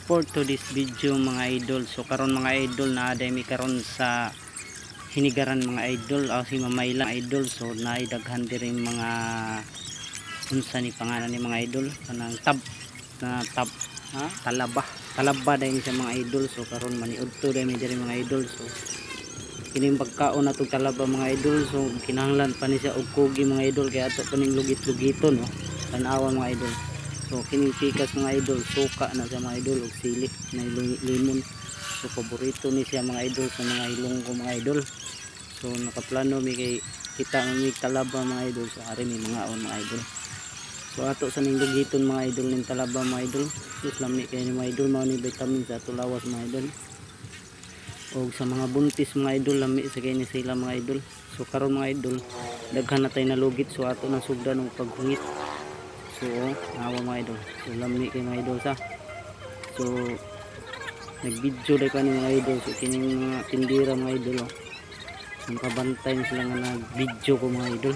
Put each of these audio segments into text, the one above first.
for today's video mga idol. So karon mga idol na mi karon sa hinigaran mga idol, si mamaylang idol. So naidaghan diri mga unsa ni pangalan ni mga idol kanang tab na tab ha talaba dahil sa mga idol. So karon maniud to dahil diri mga idol. So kining pagkaon natong talaba mga idol, so kinahanglan pa ni siya og kugi mga idol, kaya ato pa ning lugit-lugiton no, tan-awan mga idol. So kining pikas mga idol, suka na sa mga idol og sili na limon. So paborito ni siya mga idol sa mga ilonggo mga idol. So nakaplano mi kay kita mi talaba mga idol, so ari mi mga on mga idol. So ato sa ning lugiton mga idol ning talaba mga idol, sus lami kay ni mga idol, mao ni vitamin sa ato lawas mga idol. O sa mga buntis mga idol, lami sa kay ni sila mga idol. So karon mga idol, daghan na tay nalugit, so ato na sugdan og paghungit. So nawa mga idol, so lami kay mga idol sa. So nag-video dai kani mga idol, so kining mga tindira mga idol oh. So kabantay sila nga nag-video ko mga idol.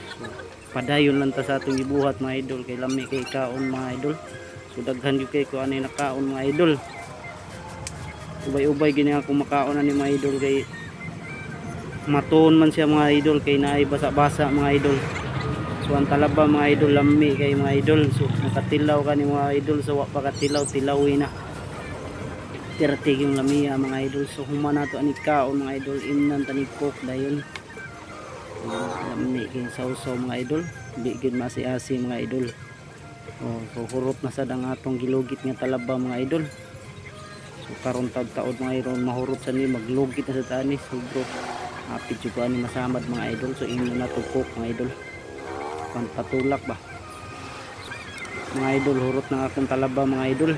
So padayon lang ta sa atong gibuhat mga idol, kay lami kay kaon mga idol. So daghan gyud kay ko ani nakaon mga idol. Ubay-ubay gini ako makaon ani mga idol, kay matuon man siya mga idol, kay naay basa-basa mga idol. So ang talaba mga idol lami kay mga idol. So nakatilaw kani mga idol, so wa pa katilaw tilawin na. Tirtig yung lamiya mga idol. So human nato ani kaon mga idol, imnan tani cook dayon. Lami kay sausaw mga idol, di gid masi-asi mga idol. So hurot na sad ang atong gilugit nga talaba mga idol. So karon taud-taud mga idol mahurot sa ni maglugit na sa tani, sobro hapit jud ko ani masamad mga idol. So imo na to cook mga idol, kan patulak ba mga idol, hurot na akong talaba mga idol.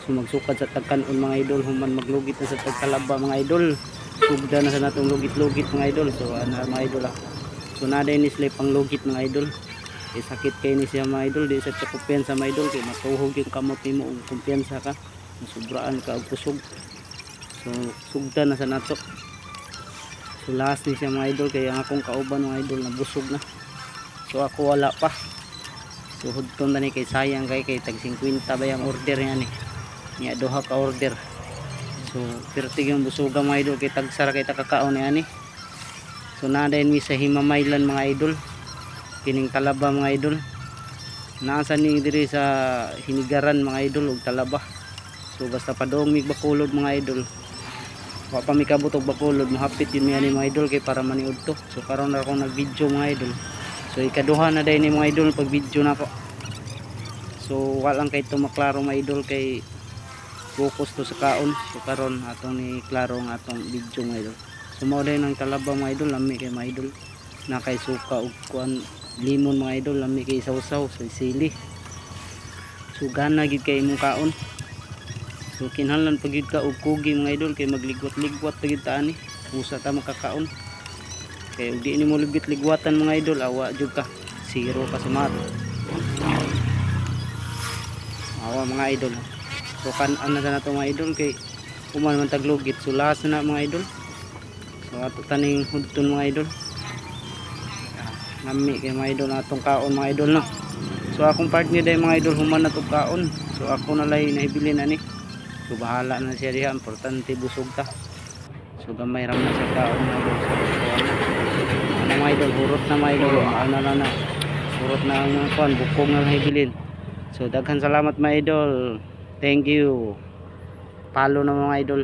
So magsukad sa tagkanon mga idol, human maglugit na sa tagkalaba mga idol, sugda na sa natong lugit-lugit mga idol. So ana mga idol so naday ni sila pang lugit mga idol, kay sakit kay ni siya mga idol, di sa kumpiyansa mga idol, kay matuhog yung kamot nimo og kumpiyansa ka, sobraan ka og kusog. So sugda na sa nato. So last ni siya mga idol, kay ang akong kauban mga idol nabusog na. So ako wala pa. So hudton na ni, kay sayang kay tag 50 ba yung order niya ni. Niya duha ka order. So pertig yung busuga mga idol, kay tag sara kay takakaon niya ni. So naday mi sa himamaylan mga idol, kining talaba mga idol. Nasa ni diri sa hinigaran mga idol og talaba. So basta padong mig bakulod mga idol, wa pa mi kabutog bakulod, mahapit yun mi ani mga idol, kay para maniud to. So karon na akong nag-video mga idol. So ikaduha na dahil ni mga idol pag video na ko. So walang kay ito maklaro mga idol, kay focus to sa kaon. So karon atong ni klaro ng atong video mga idol. So mao dahil ng talaba mga idol, lami kay mga idol na kay suka ug kuan limon mga idol, lami kay sausaw, so sili. So gana gid kay imong kaon. So kinahanglan pagid ka og kugi mga idol, kay magligot-ligwat pagid ta ani usa ta makakaon. Kay ug di nimo ligwat-ligwatan mga idol, awa jud ka, zero ka sa math. Awa mga idol. So kan-an na nato mga idol, kay kuman man taglugit. So last na mga idol. So ato taning hudton mga idol. Nami kay mga idol atong kaon mga idol no. So akong partner day mga idol human na to kaon. So ako na lay naibilin ani. So bahala na siya diha, importante busog ta. So gamay ram na sa kaon mga idol. So mga idol, hurot na mga idol, ano na hurot na ang mga kuan, bukong na naibilin. So daghan salamat mga idol, thank you, follow na mga idol.